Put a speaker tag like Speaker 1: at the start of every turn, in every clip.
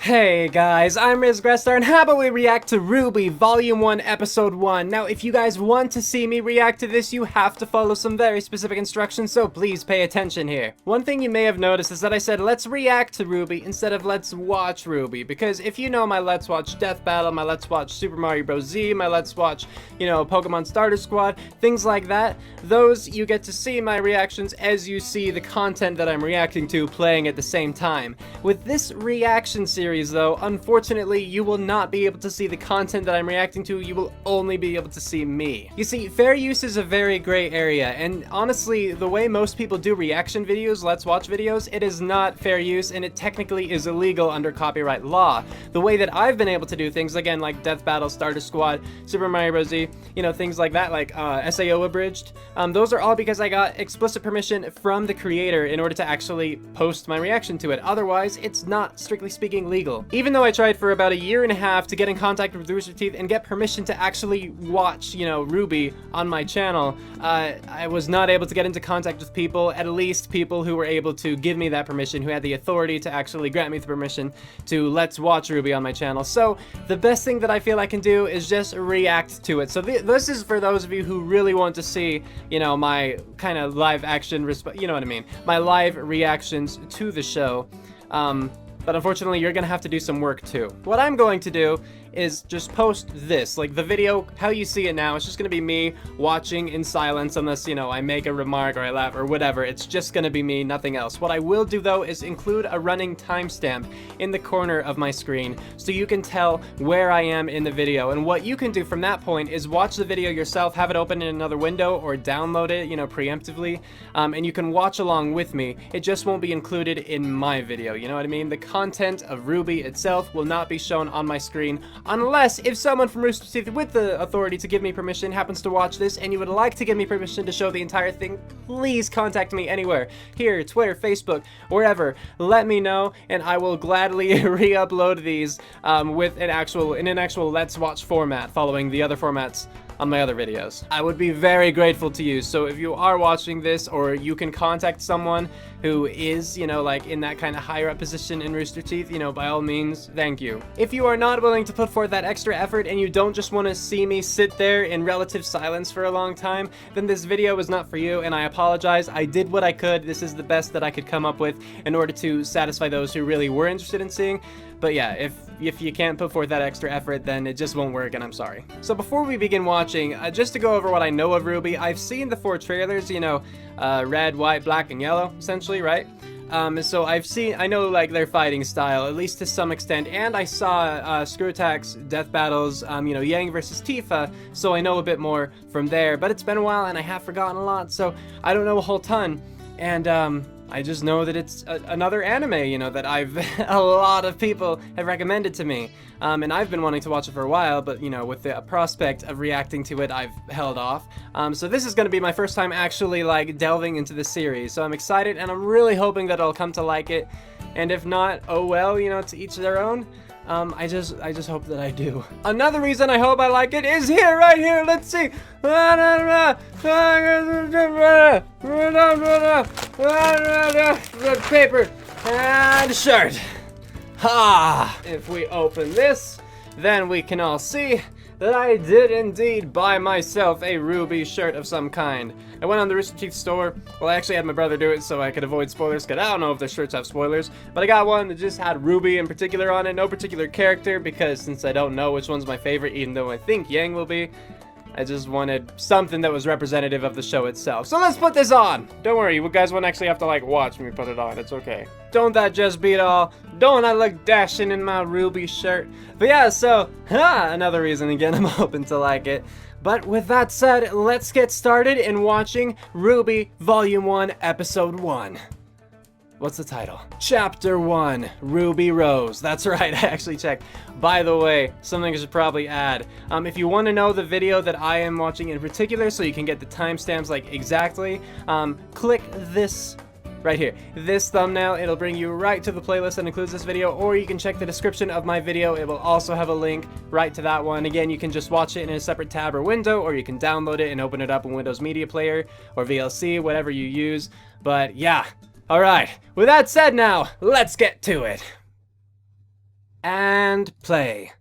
Speaker 1: Hey guys, I'm Grestar, and how about we react to RWBY Volume 1 Episode 1. Now, if you guys want to see me react to this, you have to follow some very specific instructions, so please pay attention here. One thing you may have noticed is that I said let's react to RWBY instead of let's watch RWBY, because if you know my Let's Watch Death Battle, my Let's Watch Super Mario Bros. Z, my Let's Watch, Pokemon Starter Squad, things like that, those you get to see my reactions as you see the content that I'm reacting to playing at the same time. With this reaction series, though, unfortunately, you will not be able to see the content that I'm reacting to. You will only be able to see me. You see, fair use is a very gray area, and honestly, the way most people do reaction videos, let's watch videos, it is not fair use, and it technically is illegal under copyright law. The way that I've been able to do things, again, like Death Battle, Starter Squad, Super Mario Bros. Z, things like that, like SAO Abridged, those are all because I got explicit permission from the creator in order to actually post my reaction to it. Otherwise, it's not, strictly speaking, legal. Even though I tried for about a year and a half to get in contact with Rooster Teeth and get permission to actually watch, RWBY on my channel, I was not able to get into contact with people, at least people who were able to give me that permission, who had the authority to actually grant me the permission to let's watch RWBY on my channel. So the best thing that I feel I can do is just react to it. So this is for those of you who really want to see, my kind of live action, my live reactions to the show. But unfortunately, you're gonna have to do some work too. What I'm going to do is just post this, like the video, how you see it now. It's just gonna be me watching in silence unless, I make a remark or I laugh or whatever. It's just gonna be me, nothing else. What I will do though is include a running timestamp in the corner of my screen so you can tell where I am in the video. And what you can do from that point is watch the video yourself, have it open in another window or download it, preemptively, and you can watch along with me. It just won't be included in my video, you know what I mean? The content of RWBY itself will not be shown on my screen unless if someone from Rooster Teeth with the authority to give me permission happens to watch this and you would like to give me permission to show the entire thing, please contact me anywhere. Here, Twitter, Facebook, wherever. Let me know and I will gladly re-upload these in an actual Let's Watch format, following the other formats on my other videos. I would be very grateful to you. So if you are watching this, or you can contact someone who is, like in that kind of higher up position in Rooster Teeth, by all means, thank you. If you are not willing to put forth that extra effort and you don't just want to see me sit there in relative silence for a long time, then this video is not for you, and I apologize. I did what I could. This is the best that I could come up with in order to satisfy those who really were interested in seeing. But yeah, if you can't put forth that extra effort, then it just won't work, and I'm sorry. So before we begin watching, just to go over what I know of RWBY, I've seen the 4 trailers, red, white, black, and yellow, essentially, right? So I know like their fighting style, at least to some extent, and I saw Screw Attack's Death Battles, Yang versus Tifa, so I know a bit more from there, but it's been a while and I have forgotten a lot, so I don't know a whole ton, and I just know that it's another anime, that a lot of people have recommended to me, and I've been wanting to watch it for a while, but, with the prospect of reacting to it, I've held off. So this is going to be my first time actually, delving into the series, so I'm excited, and I'm really hoping that I'll come to like it, and if not, oh well, to each their own. I just hope that I do. Another reason I hope I like it is here, right here. Let's see. Red paper and shirt. Ha! If we open this, then we can all see that I did indeed buy myself a RWBY shirt of some kind. I went on the Rooster Teeth store. Well, I actually had my brother do it so I could avoid spoilers, because I don't know if their shirts have spoilers, but I got one that just had RWBY in particular on it, no particular character, because since I don't know which one's my favorite, even though I think Yang will be, I just wanted something that was representative of the show itself. So let's put this on! Don't worry, you guys won't actually have to, watch me put it on. It's okay. Don't that just beat all? Don't I look dashing in my RWBY shirt? But yeah, so, another reason again I'm hoping to like it. But with that said, let's get started in watching RWBY Volume 1, Episode 1. What's the title? Chapter 1, Ruby Rose. That's right, I actually checked. By the way, something I should probably add. If you want to know the video that I am watching in particular, so you can get the timestamps exactly, click this right here. This thumbnail, it'll bring you right to the playlist that includes this video, or you can check the description of my video. It will also have a link right to that one. Again, you can just watch it in a separate tab or window, or you can download it and open it up in Windows Media Player or VLC, whatever you use. But yeah, alright, with that said now, let's get to it. And play.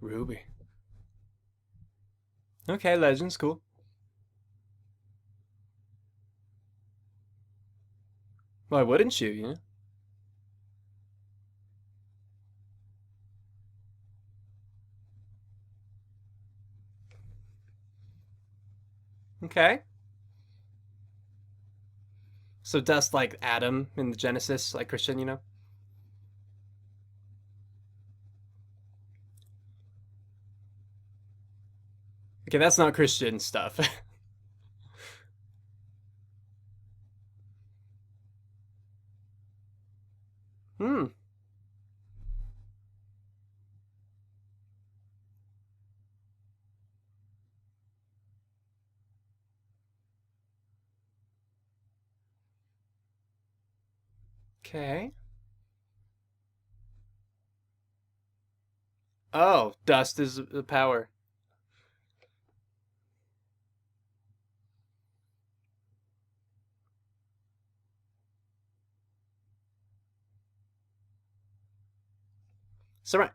Speaker 1: RWBY. Okay, Legends, cool. Why wouldn't you, you know? Okay. So dust like Adam in the Genesis, like Christian, you know? Okay, that's not Christian stuff. Hmm. Okay. Oh, dust is the power. So right.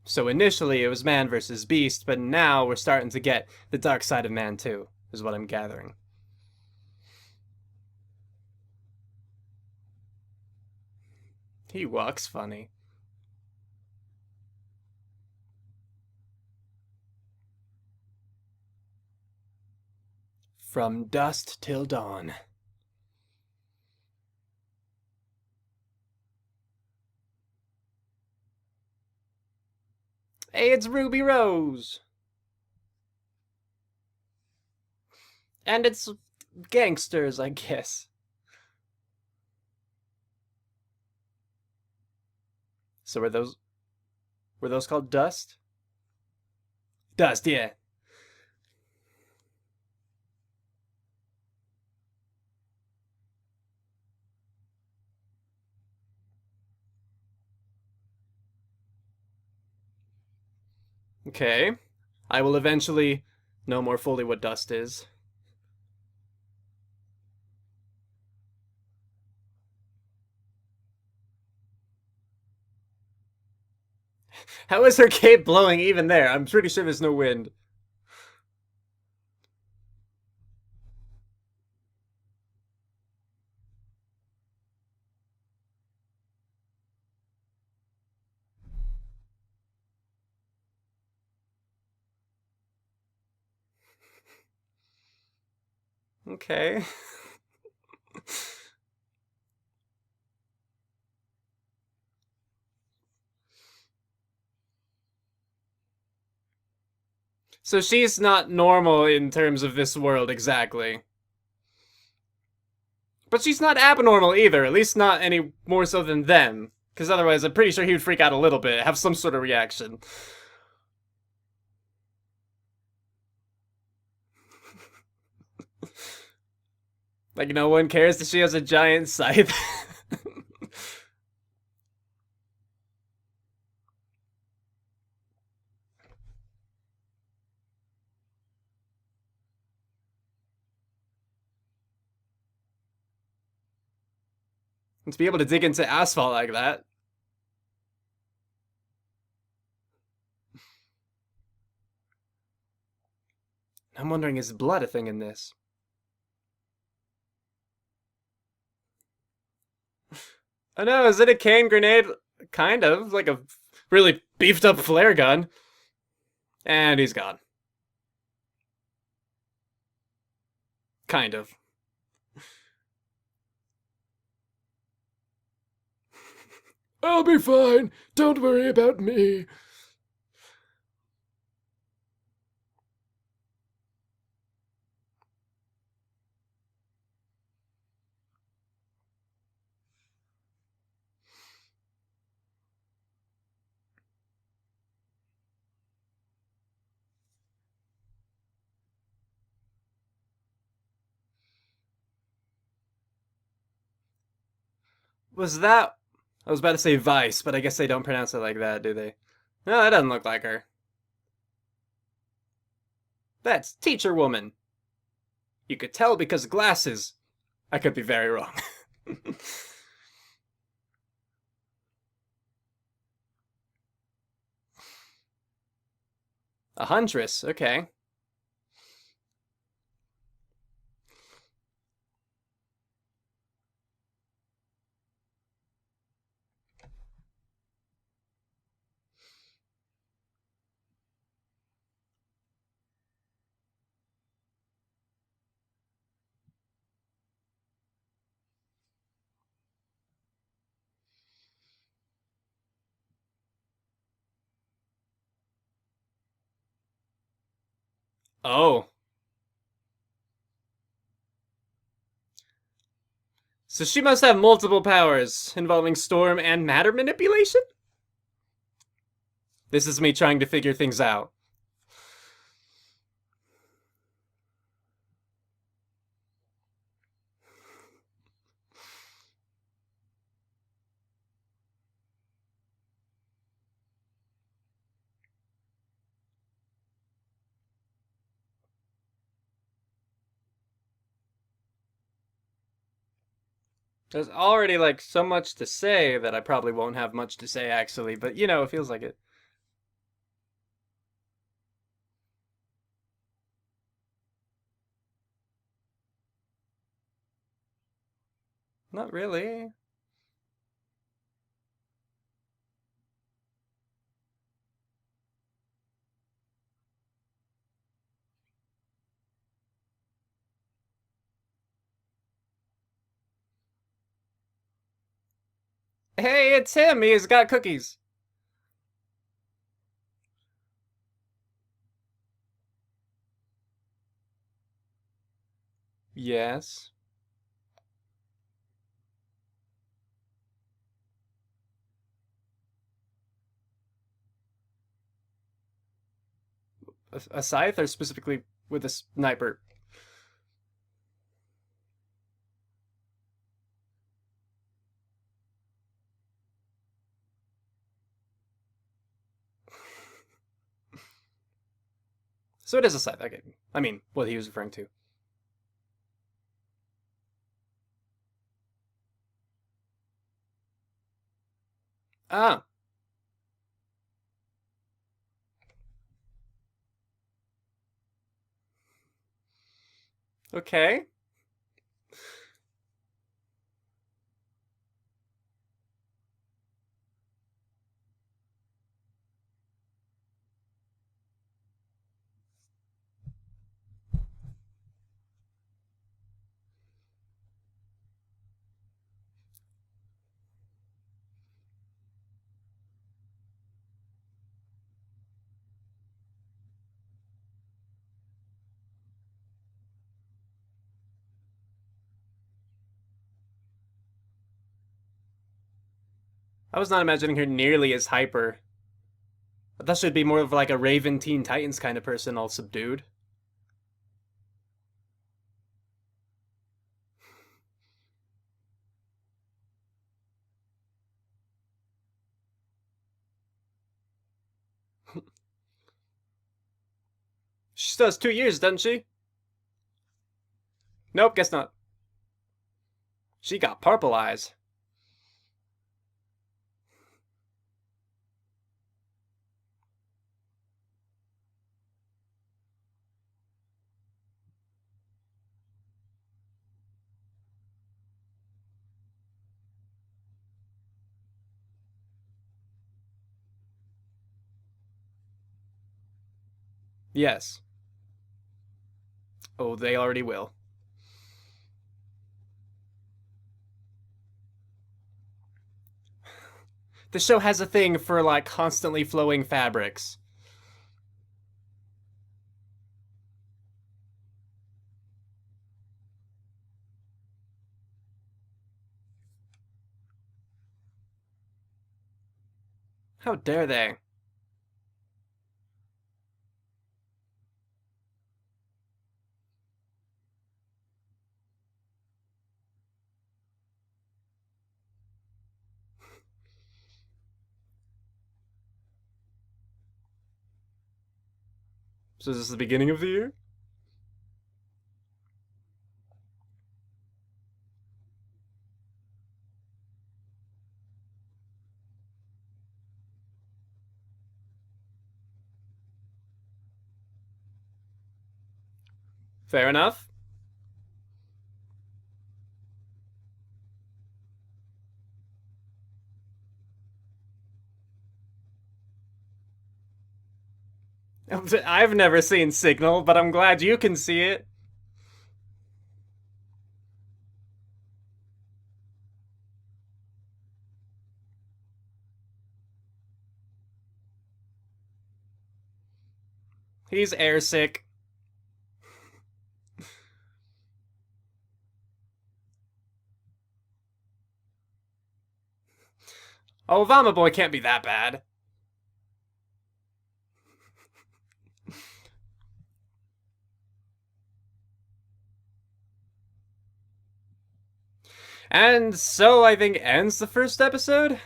Speaker 1: So initially it was man versus beast, but now we're starting to get the dark side of man too, is what I'm gathering. He walks funny. From dusk till dawn. Hey, it's Ruby Rose! And it's gangsters, I guess. So were those called dust? Dust, yeah. Okay. I will eventually know more fully what dust is. How is her cape blowing even there? I'm pretty sure there's no wind. Okay. So she's not normal in terms of this world exactly. But she's not abnormal either, at least not any more so than them. Because otherwise, I'm pretty sure he would freak out a little bit, have some sort of reaction. Like, no one cares that she has a giant scythe. And to be able to dig into asphalt like that. I'm wondering, is blood a thing in this? I know, is it a cane grenade? Kind of, like a really beefed up flare gun. And he's gone. Kind of. I'll be fine. Don't worry about me. Was that... I was about to say Vice, but I guess they don't pronounce it like that, do they? No, that doesn't look like her. That's teacher woman. You could tell because of glasses. I could be very wrong. A huntress, okay. Oh. So she must have multiple powers involving storm and matter manipulation? This is me trying to figure things out. There's already like so much to say that I probably won't have much to say actually, but you know, it feels like it. Not really. Hey, it's him. He's got cookies. Yes. A scythe, or specifically with a sniper? So it is a scythe. Okay. I mean, what he was referring to. Ah, okay. I was not imagining her nearly as hyper. I thought she'd be more of like a Raven Teen Titans kind of person, all subdued. She still has 2 years, doesn't she? Nope, guess not. She got purple eyes. Yes. Oh, they already will. The show has a thing for like constantly flowing fabrics. How dare they? So is this the beginning of the year? Fair enough. I've never seen Signal, but I'm glad you can see it. He's airsick. Oh, Vomit Boy can't be that bad. And so I think ends the first episode.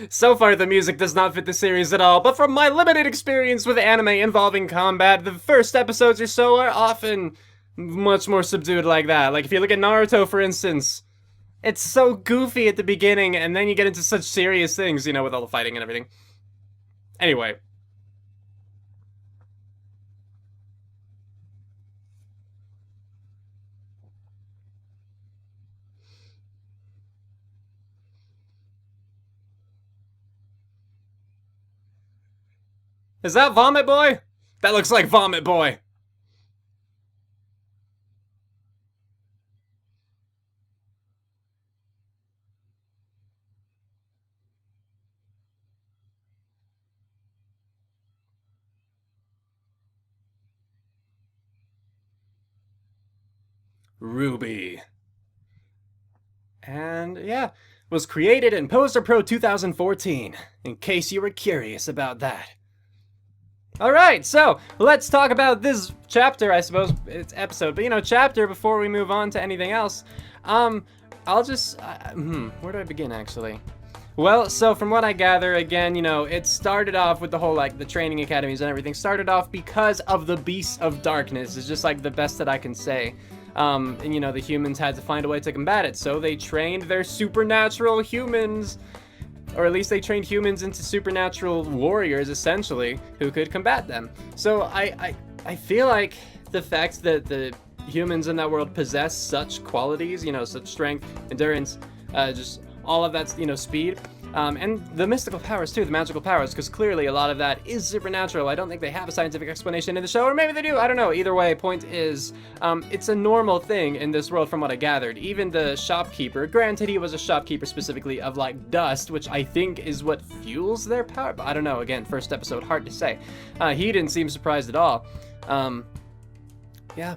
Speaker 1: So far, the music does not fit the series at all, but from my limited experience with anime involving combat, the first episodes or so are often much more subdued like that. Like, if you look at Naruto, for instance, it's so goofy at the beginning, and then you get into such serious things, you know, with all the fighting and everything. Anyway. Is that Vomit Boy? That looks like Vomit Boy. RWBY. And yeah, was created in Poster Pro 2014, in case you were curious about that. Alright, so let's talk about this chapter, I suppose it's episode, but you know, chapter before we move on to anything else. I'll just, where do I begin actually? Well, so from what I gather, again, you know, it started off with the whole, like, the training academies and everything started off because of the Beasts of Darkness. It's just, like, the best that I can say. And, you know, the humans had to find a way to combat it, so they trained their supernatural humans, or at least they trained humans into supernatural warriors, essentially, who could combat them. So I feel like the fact that the humans in that world possess such qualities, you know, such strength, endurance, just all of that, you know, speed, and the mystical powers too, the magical powers, because clearly a lot of that is supernatural. I don't think they have a scientific explanation in the show, or maybe they do, I don't know. Either way, point is, it's a normal thing in this world from what I gathered. Even the shopkeeper, granted he was a shopkeeper specifically of, like, dust, which I think is what fuels their power, but I don't know, again, first episode, hard to say. He didn't seem surprised at all. Yeah,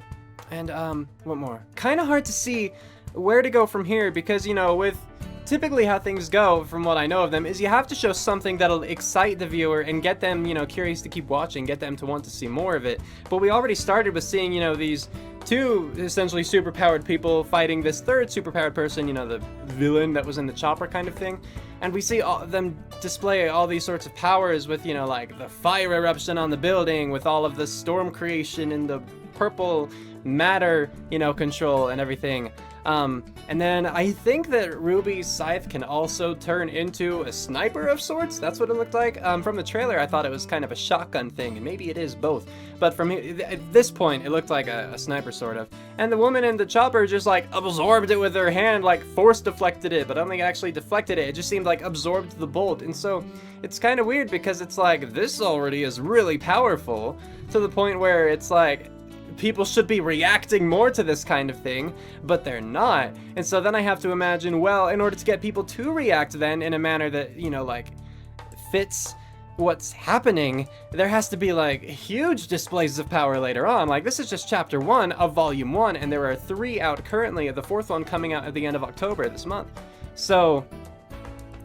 Speaker 1: and, what more? Kind of hard to see where to go from here, because, you know, with typically how things go, from what I know of them, is you have to show something that'll excite the viewer and get them, you know, curious to keep watching, get them to want to see more of it. But we already started with seeing, you know, these two essentially superpowered people fighting this third superpowered person, you know, the villain that was in the chopper kind of thing. And we see all them display all these sorts of powers with, you know, like the fire eruption on the building, with all of the storm creation and the purple matter, you know, control and everything. And then I think that RWBY's scythe can also turn into a sniper of sorts. That's what it looked like. From the trailer, I thought it was kind of a shotgun thing, and maybe it is both. But from at this point, it looked like a sniper, sort of. And the woman in the chopper just, like, absorbed it with her hand, like, force deflected it, but I don't think it actually deflected it. It just seemed like absorbed the bolt. And so it's kind of weird, because it's like, this already is really powerful, to the point where it's like, people should be reacting more to this kind of thing, but they're not. And so then I have to imagine, well, in order to get people to react then in a manner that, you know, like, fits what's happening, there has to be, like, huge displays of power later on. Like, this is just chapter 1 of volume 1, and there are 3 out currently, the 4th one coming out at the end of October this month. So,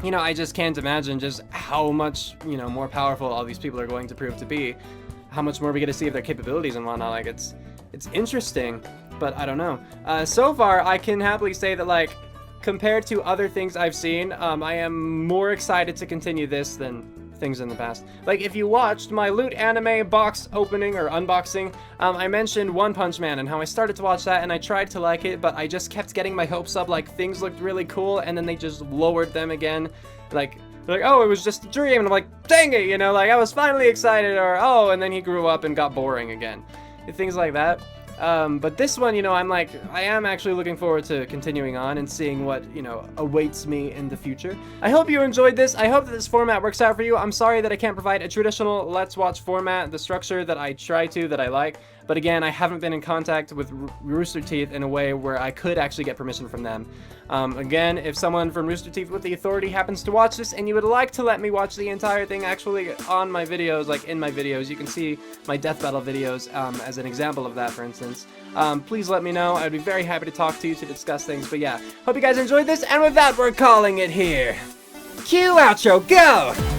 Speaker 1: you know, I just can't imagine just how much, you know, more powerful all these people are going to prove to be. How much more we get to see of their capabilities and whatnot. Like, it's interesting, but I don't know. So far, I can happily say that, like, compared to other things I've seen, I am more excited to continue this than things in the past. Like, if you watched my Loot Anime box opening or unboxing, I mentioned One Punch Man and how I started to watch that and I tried to like it, but I just kept getting my hopes up, like, things looked really cool, and then they just lowered them again. Like, oh, it was just a dream, and I'm like, dang it, you know, like, I was finally excited, or, oh, and then he grew up and got boring again. Things like that. But this one, you know, I am actually looking forward to continuing on and seeing what, you know, awaits me in the future. I hope you enjoyed this. I hope that this format works out for you. I'm sorry that I can't provide a traditional Let's Watch format, the structure that I try to, that I like. But again, I haven't been in contact with Rooster Teeth in a way where I could actually get permission from them. Again, if someone from Rooster Teeth with the authority happens to watch this and you would like to let me watch the entire thing actually on my videos, like in my videos, you can see my death battle videos as an example of that, for instance. Please let me know. I'd be very happy to talk to you to discuss things. But yeah, hope you guys enjoyed this, and with that, we're calling it here. Cue outro, go!